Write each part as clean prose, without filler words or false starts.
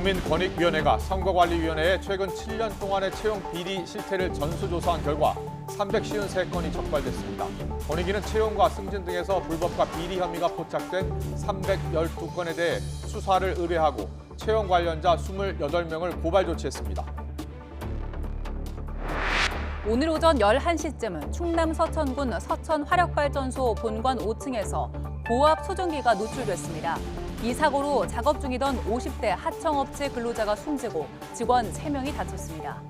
국민권익위원회가 선거관리위원회에 최근 7년 동안의 채용 비리 실태를 전수조사한 결과 353건이 적발됐습니다. 권익위는 채용과 승진 등에서 불법과 비리 혐의가 포착된 312건에 대해 수사를 의뢰하고 채용 관련자 28명을 고발 조치했습니다. 오늘 오전 11시쯤 충남 서천군 서천화력발전소 본관 5층에서 고압 수증기가 노출됐습니다. 이 사고로 작업 중이던 50대 하청업체 근로자가 숨지고 직원 3명이 다쳤습니다.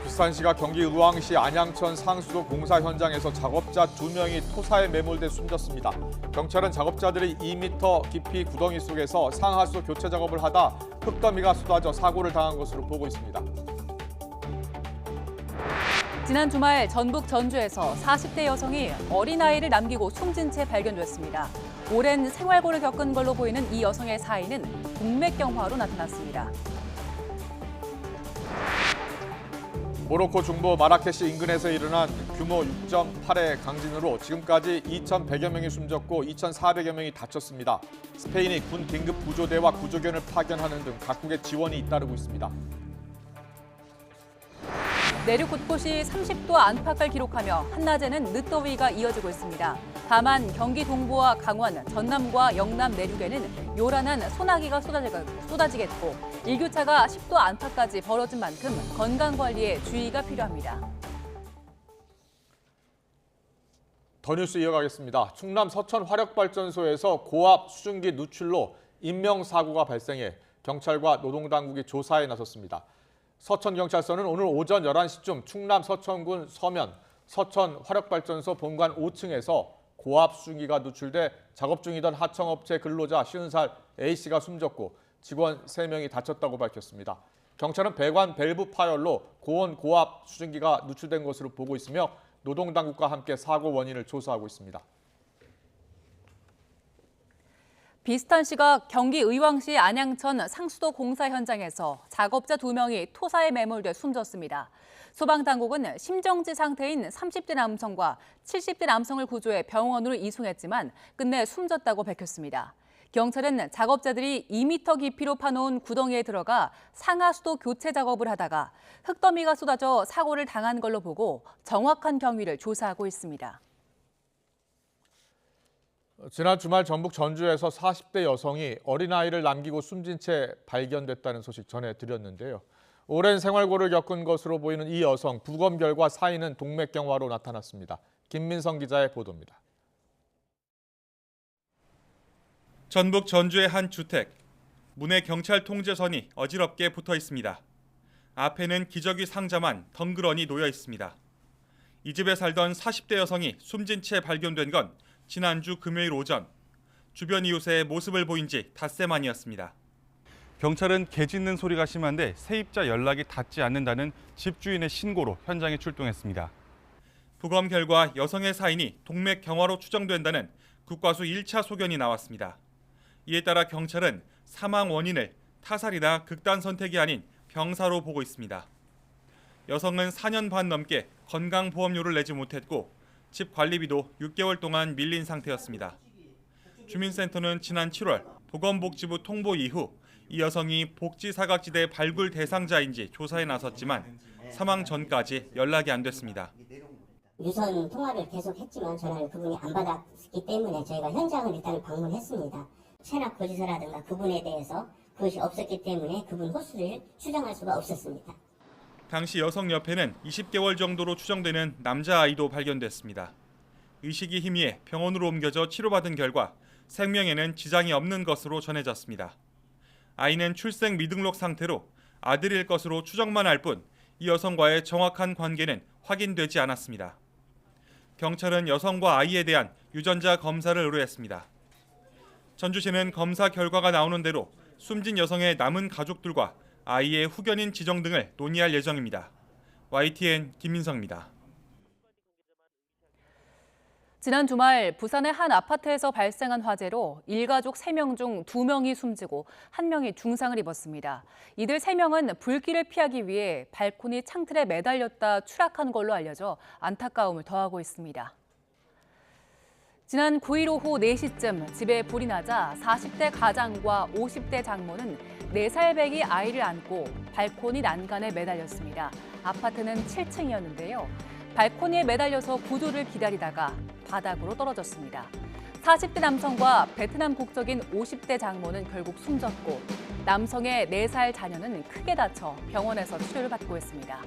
부산시가 경기 의왕시 안양천 상수도 공사 현장에서 작업자 2명이 토사에 매몰돼 숨졌습니다. 경찰은 작업자들이 2m 깊이 구덩이 속에서 상하수 교체 작업을 하다 흙더미가 쏟아져 사고를 당한 것으로 보고 있습니다. 지난 주말 전북 전주에서 40대 여성이 어린아이를 남기고 숨진 채 발견됐습니다. 오랜 생활고를 겪은 걸로 보이는 이 여성의 사인은 동맥경화로 나타났습니다. 모로코 중부 마라케시 인근에서 일어난 규모 6.8의 강진으로 지금까지 2,100여 명이 숨졌고 2,400여 명이 다쳤습니다. 스페인이 군 긴급 구조대와 구조견을 파견하는 등 각국의 지원이 잇따르고 있습니다. 내륙 곳곳이 30도 안팎을 기록하며 한낮에는 늦더위가 이어지고 있습니다. 다만 경기 동부와 강원, 전남과 영남 내륙에는 요란한 소나기가 쏟아지겠고 일교차가 10도 안팎까지 벌어진 만큼 건강관리에 주의가 필요합니다. 더 뉴스 이어가겠습니다. 충남 서천 화력발전소에서 고압 수증기 누출로 인명사고가 발생해 경찰과 노동당국이 조사에 나섰습니다. 서천경찰서는 오늘 오전 11시쯤 충남 서천군 서면 서천 화력발전소 본관 5층에서 고압 수증기가 누출돼 작업 중이던 하청업체 근로자 50살 A씨가 숨졌고 직원 3명이 다쳤다고 밝혔습니다. 경찰은 배관 밸브 파열로 고온 고압 수증기가 누출된 것으로 보고 있으며 노동당국과 함께 사고 원인을 조사하고 있습니다. 비슷한 시각 경기 의왕시 안양천 상수도 공사 현장에서 작업자 2명이 토사에 매몰돼 숨졌습니다. 소방당국은 심정지 상태인 30대 남성과 70대 남성을 구조해 병원으로 이송했지만 끝내 숨졌다고 밝혔습니다. 경찰은 작업자들이 2m 깊이로 파놓은 구덩이에 들어가 상하수도 교체 작업을 하다가 흙더미가 쏟아져 사고를 당한 걸로 보고 정확한 경위를 조사하고 있습니다. 지난 주말 전북 전주에서 40대 여성이 어린아이를 남기고 숨진 채 발견됐다는 소식 전해드렸는데요. 오랜 생활고를 겪은 것으로 보이는 이 여성, 부검 결과 사인은 동맥경화로 나타났습니다. 김민성 기자의 보도입니다. 전북 전주의 한 주택. 문에 경찰 통제선이 어지럽게 붙어 있습니다. 앞에는 기저귀 상자만 덩그러니 놓여 있습니다. 이 집에 살던 40대 여성이 숨진 채 발견된 건 지난주 금요일 오전, 주변 이웃의 모습을 보인 지 닷새 만이었습니다. 경찰은 개 짖는 소리가 심한데 세입자 연락이 닿지 않는다는 집주인의 신고로 현장에 출동했습니다. 부검 결과 여성의 사인이 동맥경화로 추정된다는 국과수 1차 소견이 나왔습니다. 이에 따라 경찰은 사망 원인을 타살이나 극단 선택이 아닌 병사로 보고 있습니다. 여성은 4년 반 넘게 건강보험료를 내지 못했고 집 관리비도 6개월 동안 밀린 상태였습니다. 주민센터는 지난 7월 보건복지부 통보 이후 이 여성이 복지사각지대 발굴 대상자인지 조사에 나섰지만 사망 전까지 연락이 안 됐습니다. 유선 통화를 계속했지만 전화를 그분이 안 받았기 때문에 저희가 현장을 일단 방문했습니다. 체납 고지서라든가 그분에 대해서 그것이 없었기 때문에 그분 호수를 추정할 수가 없었습니다. 당시 여성 옆에는 20개월 정도로 추정되는 남자아이도 발견됐습니다. 의식이 희미해 병원으로 옮겨져 치료받은 결과 생명에는 지장이 없는 것으로 전해졌습니다. 아이는 출생 미등록 상태로 아들일 것으로 추정만 할 뿐 이 여성과의 정확한 관계는 확인되지 않았습니다. 경찰은 여성과 아이에 대한 유전자 검사를 의뢰했습니다. 전주시는 검사 결과가 나오는 대로 숨진 여성의 남은 가족들과 아이의 후견인 지정 등을 논의할 예정입니다. YTN 김민성입니다. 지난 주말 부산의 한 아파트에서 발생한 화재로 일가족 3명 중 2명이 숨지고 1명이 중상을 입었습니다. 이들 3명은 불길을 피하기 위해 발코니 창틀에 매달렸다 추락한 걸로 알려져 안타까움을 더하고 있습니다. 지난 9일 오후 4시쯤 집에 불이 나자 40대 가장과 50대 장모는 4살 배기 아이를 안고 발코니 난간에 매달렸습니다. 아파트는 7층이었는데요. 발코니에 매달려서 구조를 기다리다가 바닥으로 떨어졌습니다. 40대 남성과 베트남 국적인 50대 장모는 결국 숨졌고 남성의 4살 자녀는 크게 다쳐 병원에서 치료를 받고 있습니다.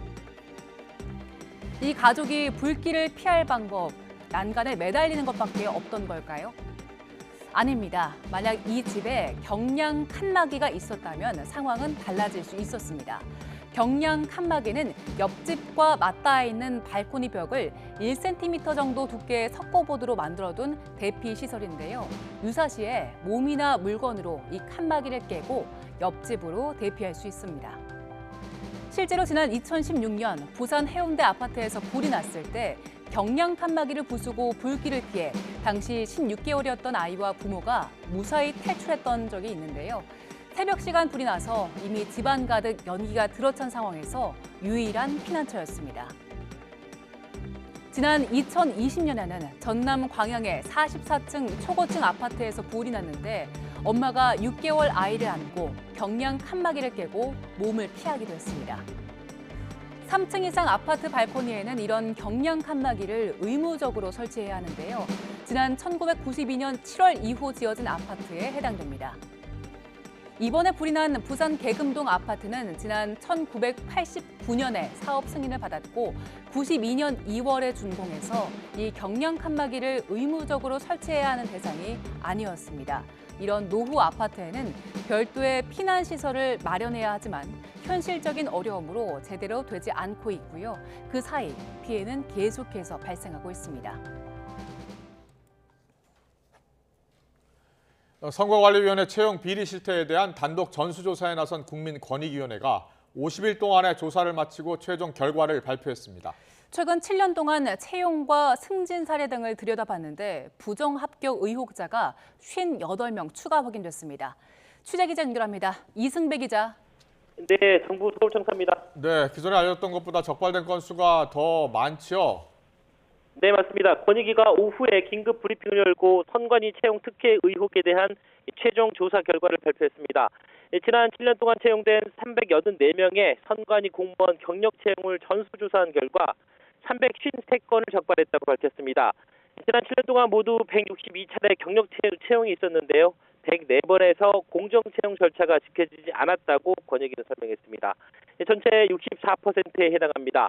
이 가족이 불길을 피할 방법, 난간에 매달리는 것밖에 없던 걸까요? 아닙니다. 만약 이 집에 경량 칸막이가 있었다면 상황은 달라질 수 있었습니다. 경량 칸막이는 옆집과 맞닿아 있는 발코니 벽을 1cm 정도 두께의 석고보드로 만들어둔 대피 시설인데요. 유사시에 몸이나 물건으로 이 칸막이를 깨고 옆집으로 대피할 수 있습니다. 실제로 지난 2016년 부산 해운대 아파트에서 불이 났을 때 경량 칸막이를 부수고 불길을 피해 당시 16개월이었던 아이와 부모가 무사히 탈출했던 적이 있는데요. 새벽 시간 불이 나서 이미 집안 가득 연기가 들어찬 상황에서 유일한 피난처였습니다. 지난 2020년에는 전남 광양의 44층 초고층 아파트에서 불이 났는데 엄마가 6개월 아이를 안고 경량 칸막이를 깨고 몸을 피하기도 했습니다. 3층 이상 아파트 발코니에는 이런 경량 칸막이를 의무적으로 설치해야 하는데요. 지난 1992년 7월 이후 지어진 아파트에 해당됩니다. 이번에 불이 난 부산 계금동 아파트는 지난 1989년에 사업 승인을 받았고 92년 2월에 준공해서 이 경량 칸막이를 의무적으로 설치해야 하는 대상이 아니었습니다. 이런 노후 아파트에는 별도의 피난 시설을 마련해야 하지만 현실적인 어려움으로 제대로 되지 않고 있고요. 그 사이 피해는 계속해서 발생하고 있습니다. 선거관리위원회 채용 비리 실태에 대한 단독 전수조사에 나선 국민권익위원회가 50일 동안의 조사를 마치고 최종 결과를 발표했습니다. 최근 7년 동안 채용과 승진 사례 등을 들여다봤는데 부정합격 의혹자가 58명 추가 확인됐습니다. 취재기자 연결합니다. 이승배 기자. 네, 정부 서울청사입니다. 네, 기존에 알렸던 것보다 적발된 건수가 더 많죠? 네, 맞습니다. 권익위가 오후에 긴급 브리핑을 열고 선관위 채용 특혜 의혹에 대한 최종 조사 결과를 발표했습니다. 지난 7년 동안 채용된 384명의 선관위 공무원 경력 채용을 전수조사한 결과 353건을 적발했다고 밝혔습니다. 지난 7년 동안 모두 162차례 경력 채용이 있었는데요. 104번에서 공정 채용 절차가 지켜지지 않았다고 권익위는 설명했습니다. 전체 64%에 해당합니다.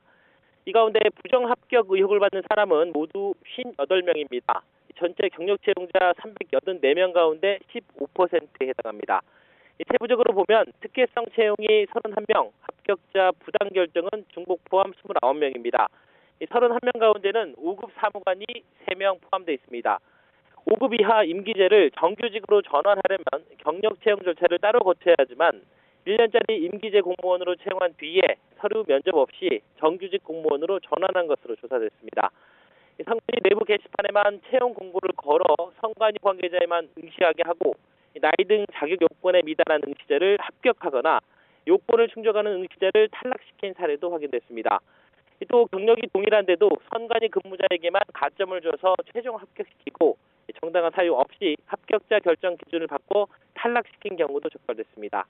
이 가운데 부정합격 의혹을 받는 사람은 모두 58명입니다. 전체 경력 채용자 384명 가운데 15%에 해당합니다. 세부적으로 보면 특혜성 채용이 31명, 합격자 부당 결정은 중복 포함 29명입니다. 31명 가운데는 5급 사무관이 3명 포함되어 있습니다. 5급 이하 임기제를 정규직으로 전환하려면 경력 채용 절차를 따로 거쳐야 하지만 1년짜리 임기제 공무원으로 채용한 뒤에 서류 면접 없이 정규직 공무원으로 전환한 것으로 조사됐습니다. 선관위 내부 게시판에만 채용 공고를 걸어 선관위 관계자에만 응시하게 하고 나이 등 자격 요건에 미달한 응시자를 합격하거나 요건을 충족하는 응시자를 탈락시킨 사례도 확인됐습니다. 또 경력이 동일한데도 선관위 근무자에게만 가점을 줘서 최종 합격시키고 정당한 사유 없이 합격자 결정 기준을 바꿔 탈락시킨 경우도 적발됐습니다.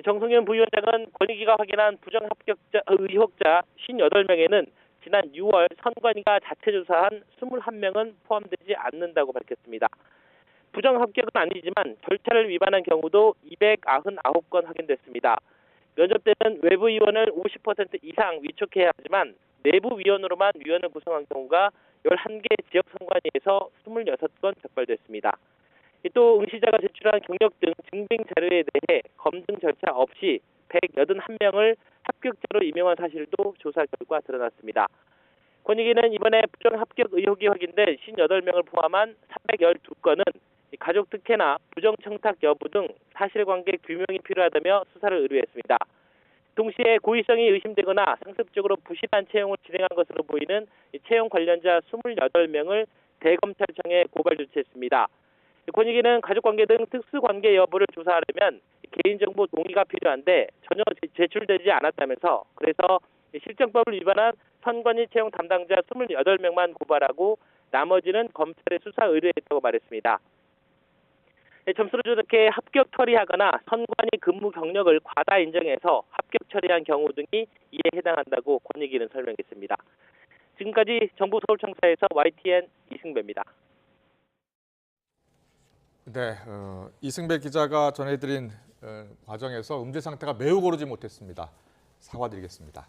정성현 부위원장은 권익위가 확인한 부정합격자 의혹자 58명에는 지난 6월 선관위가 자체 조사한 21명은 포함되지 않는다고 밝혔습니다. 부정합격은 아니지만 절차를 위반한 경우도 299건 확인됐습니다. 면접 때는 외부 위원을 50% 이상 위촉해야 하지만 내부 위원으로만 위원을 구성한 경우가 11개 지역 선관위에서 26건 적발됐습니다. 또 응시자가 제출한 경력 등 증빙 자료에 대해 검증 절차 없이 181명을 합격자로 임명한 사실도 조사 결과 드러났습니다. 권익위는 이번에 부정합격 의혹이 확인된 58명을 포함한 312건은 가족 특혜나 부정청탁 여부 등 사실관계 규명이 필요하다며 수사를 의뢰했습니다. 동시에 고의성이 의심되거나 상습적으로 부실한 채용을 진행한 것으로 보이는 채용 관련자 28명을 대검찰청에 고발 조치했습니다. 권익위는 가족관계 등 특수관계 여부를 조사하려면 개인정보 동의가 필요한데 전혀 제출되지 않았다면서 그래서 실정법을 위반한 선관위 채용 담당자 28명만 고발하고 나머지는 검찰에 수사 의뢰했다고 말했습니다. 점수를 조작해 합격 처리하거나 선관위 근무 경력을 과다 인정해서 합격 처리한 경우 등이 이에 해당한다고 권익위는 설명했습니다. 지금까지 정부 서울청사에서 YTN 이승배입니다. 네, 이승배 기자가 전해드린 과정에서 음주 상태가 매우 고르지 못했습니다. 사과드리겠습니다.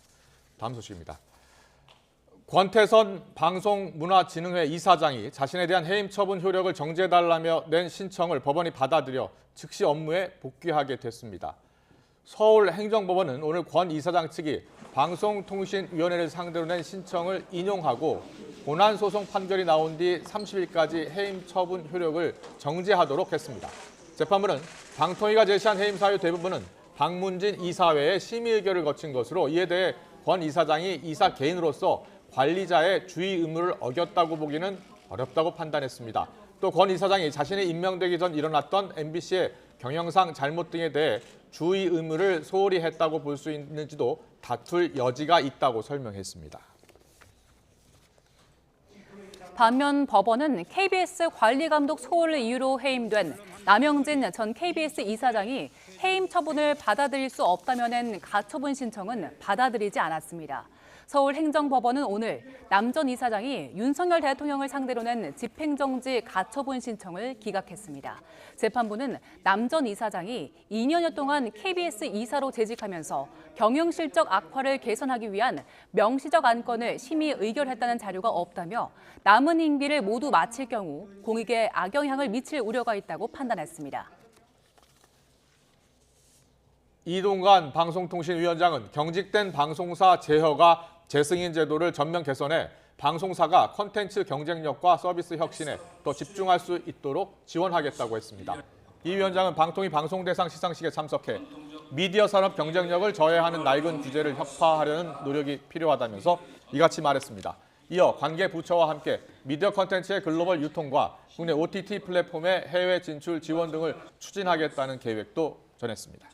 다음 소식입니다. 권태선 방송문화진흥회 이사장이 자신에 대한 해임 처분 효력을 정지해달라며 낸 신청을 법원이 받아들여 즉시 업무에 복귀하게 됐습니다. 서울행정법원은 오늘 권 이사장 측이 방송통신위원회를 상대로 낸 신청을 인용하고 본안소송 판결이 나온 뒤 30일까지 해임 처분 효력을 정지하도록 했습니다. 재판부는 방통위가 제시한 해임 사유 대부분은 박문진 이사회의 심의 의결을 거친 것으로 이에 대해 권 이사장이 이사 개인으로서 관리자의 주의 의무를 어겼다고 보기는 어렵다고 판단했습니다. 또 권 이사장이 자신이 임명되기 전 일어났던 MBC의 경영상 잘못 등에 대해 주의 의무를 소홀히 했다고 볼 수 있는지도 다툴 여지가 있다고 설명했습니다. 반면 법원은 KBS 관리감독 소홀을 이유로 해임된 남영진 전 KBS 이사장이 해임 처분을 받아들일 수 없다며 낸 가처분 신청은 받아들이지 않았습니다. 서울행정법원은 오늘 남 전 이사장이 윤석열 대통령을 상대로 낸 집행정지 가처분 신청을 기각했습니다. 재판부는 남 전 이사장이 2년여 동안 KBS 이사로 재직하면서 경영실적 악화를 개선하기 위한 명시적 안건을 심의 의결했다는 자료가 없다며 남은 임기를 모두 마칠 경우 공익에 악영향을 미칠 우려가 있다고 판단했습니다. 이동관 방송통신위원장은 경직된 방송사 제허가 재승인 제도를 전면 개선해 방송사가 콘텐츠 경쟁력과 서비스 혁신에 더 집중할 수 있도록 지원하겠다고 했습니다. 이 위원장은 방통위 방송대상 시상식에 참석해 미디어 산업 경쟁력을 저해하는 낡은 규제를 혁파하려는 노력이 필요하다면서 이같이 말했습니다. 이어 관계 부처와 함께 미디어 콘텐츠의 글로벌 유통과 국내 OTT 플랫폼의 해외 진출 지원 등을 추진하겠다는 계획도 전했습니다.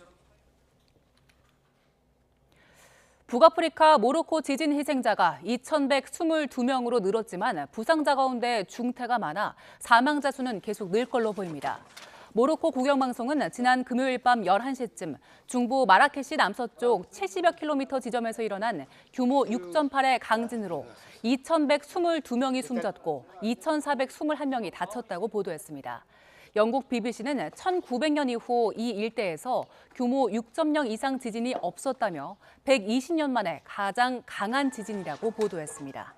북아프리카 모로코 지진 희생자가 2,122명으로 늘었지만 부상자 가운데 중태가 많아 사망자 수는 계속 늘 걸로 보입니다. 모로코 국영방송은 지난 금요일 밤 11시쯤 중부 마라케시 남서쪽 70여 킬로미터 지점에서 일어난 규모 6.8의 강진으로 2,122명이 숨졌고 2,421명이 다쳤다고 보도했습니다. 영국 BBC는 1900년 이후 이 일대에서 규모 6.0 이상 지진이 없었다며 120년 만에 가장 강한 지진이라고 보도했습니다.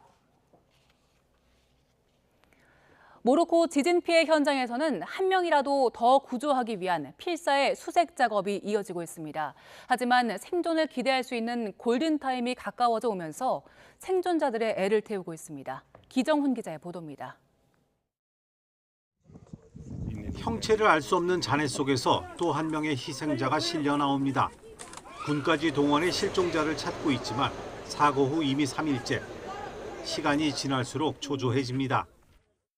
모로코 지진 피해 현장에서는 한 명이라도 더 구조하기 위한 필사의 수색 작업이 이어지고 있습니다. 하지만 생존을 기대할 수 있는 골든타임이 가까워져 오면서 생존자들의 애를 태우고 있습니다. 기정훈 기자의 보도입니다. 형체를 알 수 없는 잔해 속에서 또 한 명의 희생자가 실려 나옵니다. 군까지 동원해 실종자를 찾고 있지만 사고 후 이미 3일째. 시간이 지날수록 초조해집니다.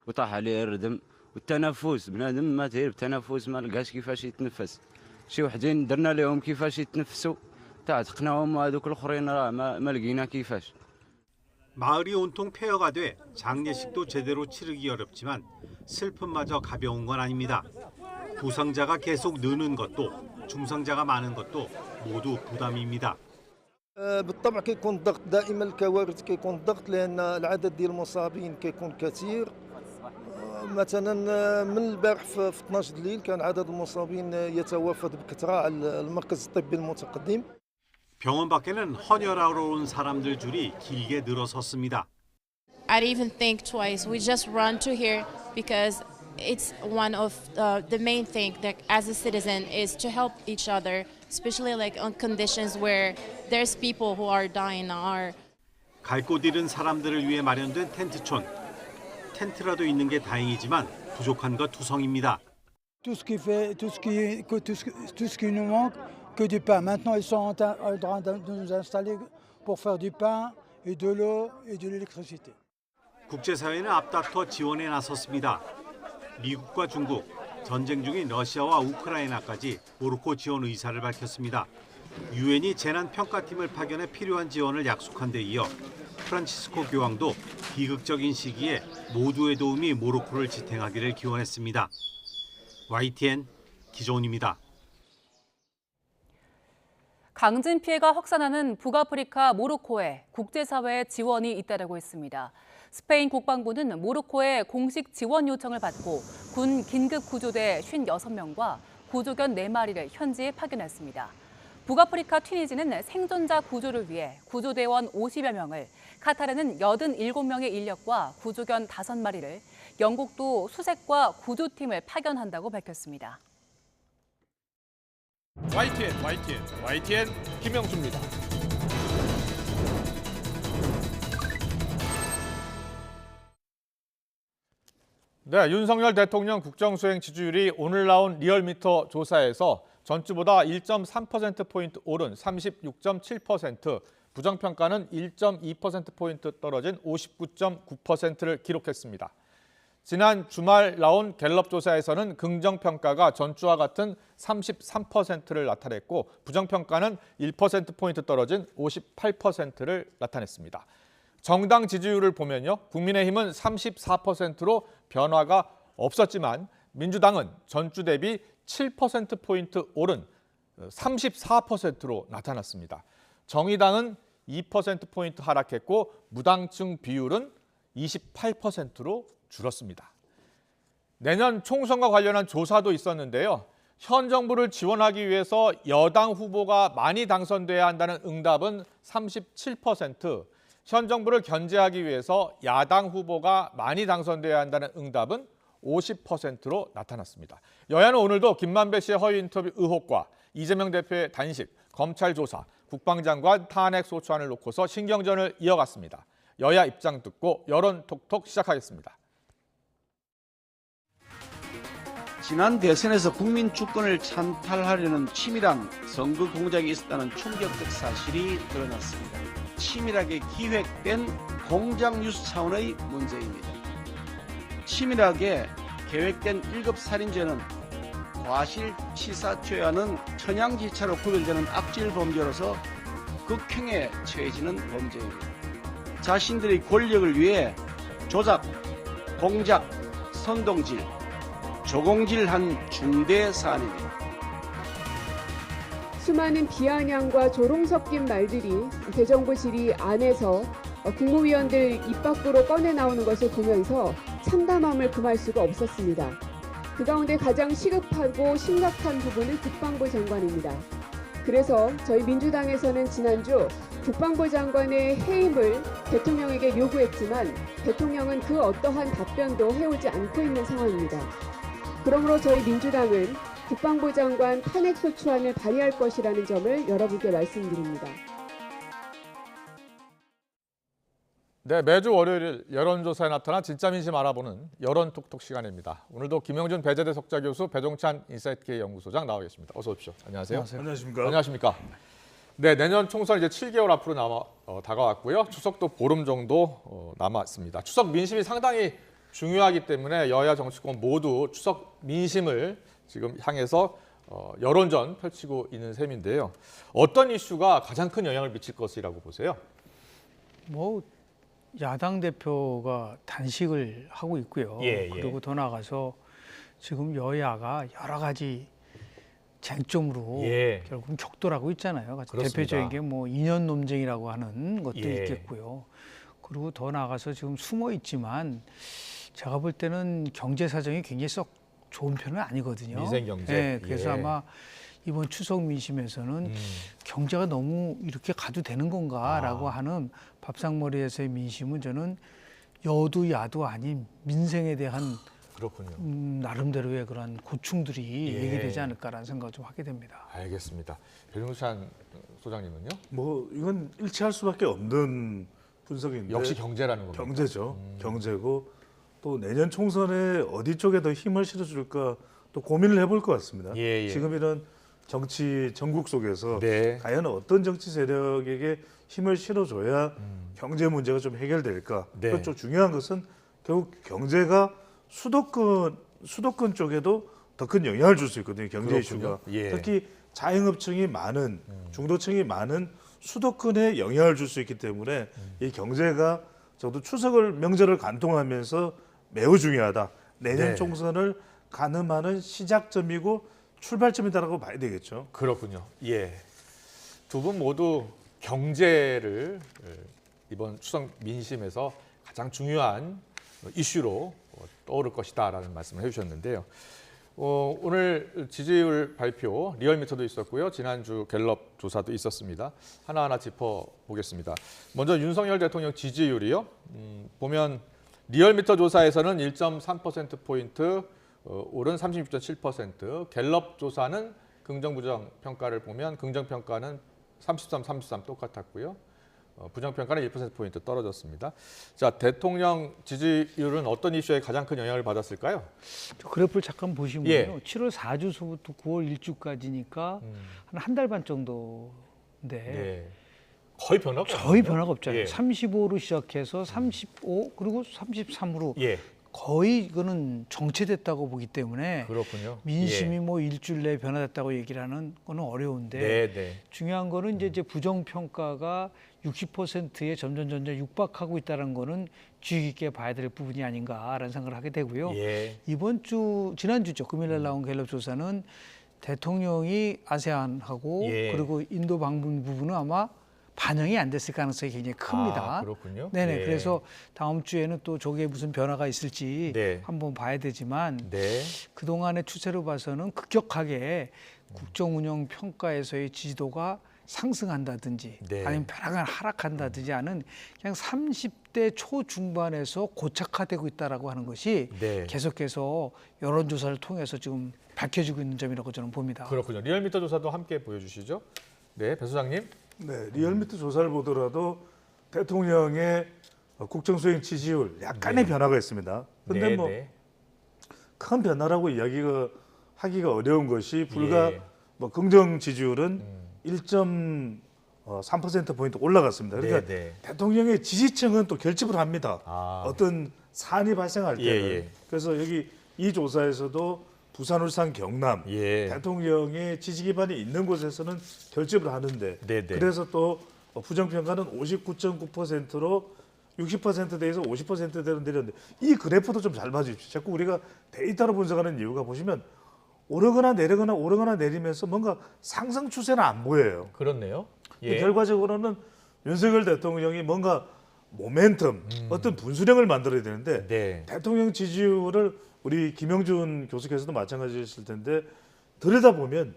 وطاح عليه الردم والتنفس بنادم ما تعرف التنفس ما لقاش كيفاش يتنفس شي وحدين درنا لهم كيفاش يتنفسوا تعتقناهم وهذوك الاخرين راه ما لقينا كيفاش. 마을이 온통 폐허가 돼 장례식도 제대로 치르기 어렵지만 슬픔마저 가벼운 건 아닙니다. 부상자가 계속 느는 것도 중상자가 많은 것도 모두 부담입니다. بالطبع كيكون الضغط دائما الكوارث كيكون الضغط لان العدد ديال المصابين كيكون كثير مثلا من البارح في 12 الليل كان عدد المصابين يتوافد بكثره على المركز الطبي المتقدم. 병원 밖에는 헌혈하러 온 사람들 줄이 길게 늘어섰습니다. I didn't even think twice. We just run to here because it's one of the main thing that as a citizen is to help each other, especially like on conditions where there's people who are dying or. 갈 곳 잃은 사람들을 위해 마련된 텐트촌. 텐트라도 있는 게 다행이지만 부족한 것 투성입니다. Tout ce qui nous manque, que du pain. Maintenant, ils sont en train de nous installer pour faire du pain et de l'eau et de l'électricité. 국제사회는 앞다퉈 지원에 나섰습니다. 미국과 중국, 전쟁 중인 러시아와 우크라이나까지 모로코 지원 의사를 밝혔습니다. 유엔이 재난평가팀을 파견해 필요한 지원을 약속한 데 이어 프란치스코 교황도 비극적인 시기에 모두의 도움이 모로코를 지탱하기를 기원했습니다. YTN 기종훈입니다. 강진 피해가 확산하는 북아프리카 모로코에 국제사회의 지원이 잇따르고 있습니다. 스페인 국방부는 모로코에 공식 지원 요청을 받고 군 긴급구조대 56명과 구조견 4마리를 현지에 파견했습니다. 북아프리카 튀니지는 생존자 구조를 위해 구조대원 50여 명을, 카타르는 87명의 인력과 구조견 5마리를, 영국도 수색과 구조팀을 파견한다고 밝혔습니다. YTN 김영수입니다. 네, 윤석열 대통령 국정수행 지지율이 오늘 나온 리얼미터 조사에서 전주보다 1.3%포인트 오른 36.7%, 부정평가는 1.2%포인트 떨어진 59.9%를 기록했습니다. 지난 주말 나온 갤럽 조사에서는 긍정평가가 전주와 같은 33%를 나타냈고 부정평가는 1%포인트 떨어진 58%를 나타냈습니다. 정당 지지율을 보면요. 국민의힘은 34%로 변화가 없었지만 민주당은 전주 대비 7%포인트 오른 34%로 나타났습니다. 정의당은 2%포인트 하락했고 무당층 비율은 28%로 줄었습니다. 내년 총선과 관련한 조사도 있었는데요. 현 정부를 지원하기 위해서 여당 후보가 많이 당선돼야 한다는 응답은 37%, 현 정부를 견제하기 위해서 야당 후보가 많이 당선돼야 한다는 응답은 50%로 나타났습니다. 여야는 오늘도 김만배 씨의 허위 인터뷰 의혹과 이재명 대표의 단식, 검찰 조사, 국방장관 탄핵 소추안을 놓고서 신경전을 이어갔습니다. 여야 입장 듣고 여론 톡톡 시작하겠습니다. 지난 대선에서 국민 주권을 찬탈하려는 치밀한 선거 공작이 있었다는 충격적 사실이 드러났습니다. 치밀하게 기획된 공작 뉴스 차원의 문제입니다. 치밀하게 계획된 1급 살인죄는 과실치사죄와는 천양지차로 구별되는 악질 범죄로서 극형에 처해지는 범죄입니다. 자신들의 권력을 위해 조작, 공작, 선동질, 조공질한 중대 사안입니다. 수많은 비아냥과 조롱 섞인 말들이 대정부 질의 안에서 국무위원들 입 밖으로 꺼내 나오는 것을 보면서 참담함을 금할 수가 없었습니다. 그 가운데 가장 시급하고 심각한 부분은 국방부 장관입니다. 그래서 저희 민주당에서는 지난주 국방부 장관의 해임을 대통령에게 요구했지만 대통령은 그 어떠한 답변도 해오지 않고 있는 상황입니다. 그러므로 저희 민주당은 국방부 장관 탄핵소추안을 발의할 것이라는 점을 여러분께 말씀드립니다. 네, 매주 월요일 여론조사에 나타난 진짜 민심 알아보는 여론톡톡 시간입니다. 오늘도 김영준 배재대 석좌교수, 배종찬 인사이트K 연구소장 나와 계십니다. 어서 오십시오. 안녕하세요. 안녕하십니까. 안녕하십니까. 네, 내년 총선 이제 7개월 앞으로 다가왔고요. 추석도 보름 정도 남았습니다. 추석 민심이 상당히 중요하기 때문에 여야 정치권 모두 추석 민심을 지금 향해서 여론전 펼치고 있는 셈인데요. 어떤 이슈가 가장 큰 영향을 미칠 것이라고 보세요? 야당 대표가 단식을 하고 있고요. 그리고 더 나아가서 지금 여야가 여러 가지 쟁점으로 결국 격돌하고 있잖아요. 그렇습니다. 대표적인 게 이념 논쟁이라고 하는 것도 있겠고요. 그리고 더 나아가서 지금 숨어 있지만 제가 볼 때는 경제 사정이 굉장히 썩 좋은 편은 아니거든요. 민생 경제. 네, 그래서 아마 이번 추석 민심에서는 경제가 너무 이렇게 가도 되는 건가라고 하는 밥상머리에서의 민심은 저는 여도 야도 아닌 민생에 대한 그렇군요. 나름대로의 그런 고충들이 얘기되지 않을까라는 생각을 좀 하게 됩니다. 알겠습니다. 배종찬 소장님은요? 이건 일치할 수밖에 없는 분석인데 역시 경제라는 겁니다. 경제죠. 경제고 또 내년 총선에 어디 쪽에 더 힘을 실어줄까 또 고민을 해볼 것 같습니다. 지금 이런 정치 전국 속에서 과연 어떤 정치 세력에게 힘을 실어줘야 경제 문제가 좀 해결될까. 또 좀 중요한 것은 결국 경제가 수도권 쪽에도 더 큰 영향을 줄 수 있거든요. 경제 이슈가. 특히 자영업층이 많은 중도층이 많은 수도권에 영향을 줄 수 있기 때문에 이 경제가 저도 추석을 명절을 관통하면서 매우 중요하다. 내년 네. 총선을 가늠하는 시작점이고 출발점이다라고 봐야 되겠죠. 그렇군요. 예. 두 분 모두 경제를 이번 추석 민심에서 가장 중요한 이슈로 떠오를 것이다라는 말씀을 해주셨는데요. 오늘 지지율 발표 리얼미터도 있었고요. 지난주 갤럽 조사도 있었습니다. 하나하나 짚어보겠습니다. 먼저 윤석열 대통령 지지율이요. 보면 리얼미터 조사에서는 1.3%포인트 오른 36.7%, 갤럽 조사는 긍정 부정 평가를 보면 긍정 평가는 33 똑같았고요. 부정 평가는 1%포인트 떨어졌습니다. 자, 대통령 지지율은 어떤 이슈에 가장 큰 영향을 받았을까요? 저 그래프를 잠깐 보시면요. 예. 7월 4주서부터 9월 1주까지니까 한 달 반 정도인데 네. 거의 변화가 거의 변화가 없잖아요. 예. 35로 시작해서 35 그리고 33으로 예. 거의 이거는 정체됐다고 보기 때문에 그렇군요. 민심이 예. 뭐 일주일 내에 변화됐다고 얘기를 하는 거는 어려운데 네, 네. 중요한 거는 이제 부정 평가가 60%에 점점 육박하고 있다는 거는 주의 깊게 봐야 될 부분이 아닌가라는 생각을 하게 되고요. 예. 이번 주 지난주죠. 금요일날 나온 갤럽 조사는 대통령이 아세안하고 예. 그리고 인도 방문 부분은 아마 반영이 안 됐을 가능성이 굉장히 큽니다. 아, 그렇군요. 네네. 예. 그래서 다음 주에는 또 저게 무슨 변화가 있을지 네. 한번 봐야 되지만 네. 그동안의 추세로 봐서는 급격하게 국정운영 평가에서의 지지도가 상승한다든지 네. 아니면 벼락을 하락한다든지 하는 그냥 30대 초중반에서 고착화되고 있다라고 하는 것이 네. 계속해서 여론조사를 통해서 지금 밝혀지고 있는 점이라고 저는 봅니다. 그렇군요. 리얼미터 조사도 함께 보여주시죠. 네, 배 소장님. 네, 리얼미터 조사를 보더라도 대통령의 국정수행 지지율 약간의 네. 변화가 있습니다. 그런데 네, 뭐 네. 큰 변화라고 하기가 어려운 것이 불과 예. 뭐 긍정 지지율은 1.3%포인트 올라갔습니다. 그러니까 네, 네. 대통령의 지지층은 또 결집을 합니다. 아. 어떤 사안이 발생할 때는. 예. 그래서 여기 이 조사에서도 부산, 울산, 경남 예. 대통령의 지지 기반이 있는 곳에서는 결집을 하는데 네, 네. 그래서 또 부정평가는 59.9%로 60%대에서 50%대로 내렸는데 이 그래프도 좀 잘 봐주십시오. 자꾸 우리가 데이터로 분석하는 이유가 보시면 오르거나 내리거나 오르거나 내리면서 뭔가 상승 추세는 안 보여요. 그렇네요. 예. 결과적으로는 윤석열 대통령이 뭔가 모멘텀, 어떤 분수령을 만들어야 되는데 네. 대통령 지지율을 우리 김영준 교수께서도 마찬가지였을 텐데 들여다보면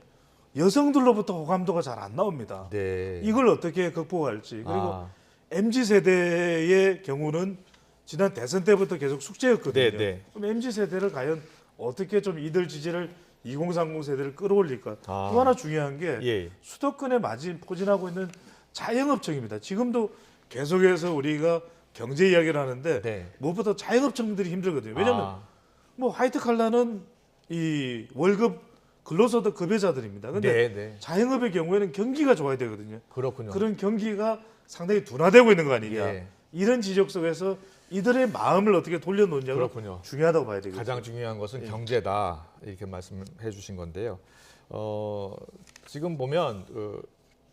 여성들로부터 호감도가 잘 안 나옵니다. 네. 이걸 어떻게 극복할지. 그리고 아. MZ세대의 경우는 지난 대선 때부터 계속 숙제였거든요. 네, 네. 그럼 MZ세대를 과연 어떻게 좀 이들 지지를 2030 세대를 끌어올릴까. 아. 또 하나 중요한 게 예. 수도권에 포진하고 있는 자영업청입니다. 지금도 계속해서 우리가 경제 이야기를 하는데 네. 무엇보다 자영업청들이 힘들거든요. 왜냐하면 뭐 화이트 칼라는 이 월급 근로소득 급여자들입니다. 근데 네. 자영업의 경우에는 경기가 좋아야 되거든요. 그렇군요. 그런 경기가 상당히 둔화되고 있는 거 아니냐. 예. 이런 지적 속에서 이들의 마음을 어떻게 돌려놓느냐가 그렇군요. 중요하다고 봐야 되겠죠. 가장 중요한 것은 예. 경제다 이렇게 말씀해 주신 건데요. 지금 보면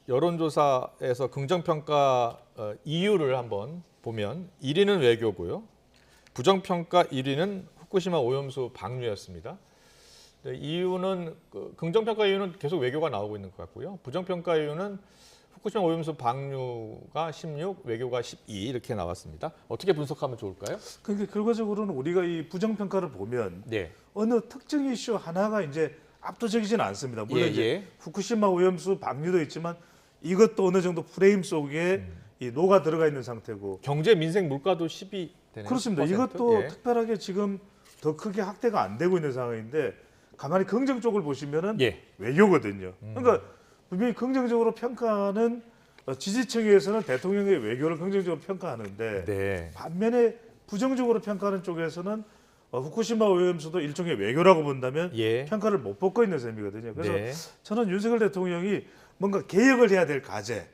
여론조사에서 긍정평가 이유를 한번 보면 1위는 외교고요. 부정평가 1위는 후쿠시마 오염수 방류였습니다. 이유는 긍정평가 이유는 계속 외교가 나오고 있는 것 같고요. 부정평가 이유는 후쿠시마 오염수 방류가 16, 외교가 12 이렇게 나왔습니다. 어떻게 분석하면 좋을까요? 그러니까 결과적으로는 우리가 이 부정평가를 보면 네. 어느 특정 이슈 하나가 이제 압도적이지는 않습니다. 물론 이제 후쿠시마 오염수 방류도 있지만 이것도 어느 정도 프레임 속에 이 녹아 들어가 있는 상태고 경제, 민생, 물가도 10이 되네요. 그렇습니다. 10%? 이것도 예. 특별하게 지금 더 크게 확대가 안 되고 있는 상황인데 가만히 긍정 쪽을 보시면은 예. 외교거든요. 그러니까 분명히 긍정적으로 평가하는 지지층에서는 대통령의 외교를 긍정적으로 평가하는데 네. 반면에 부정적으로 평가하는 쪽에서는 후쿠시마 오염수도 일종의 외교라고 본다면 예. 평가를 못 받고 있는 셈이거든요. 그래서 네. 저는 윤석열 대통령이 뭔가 개혁을 해야 될 과제,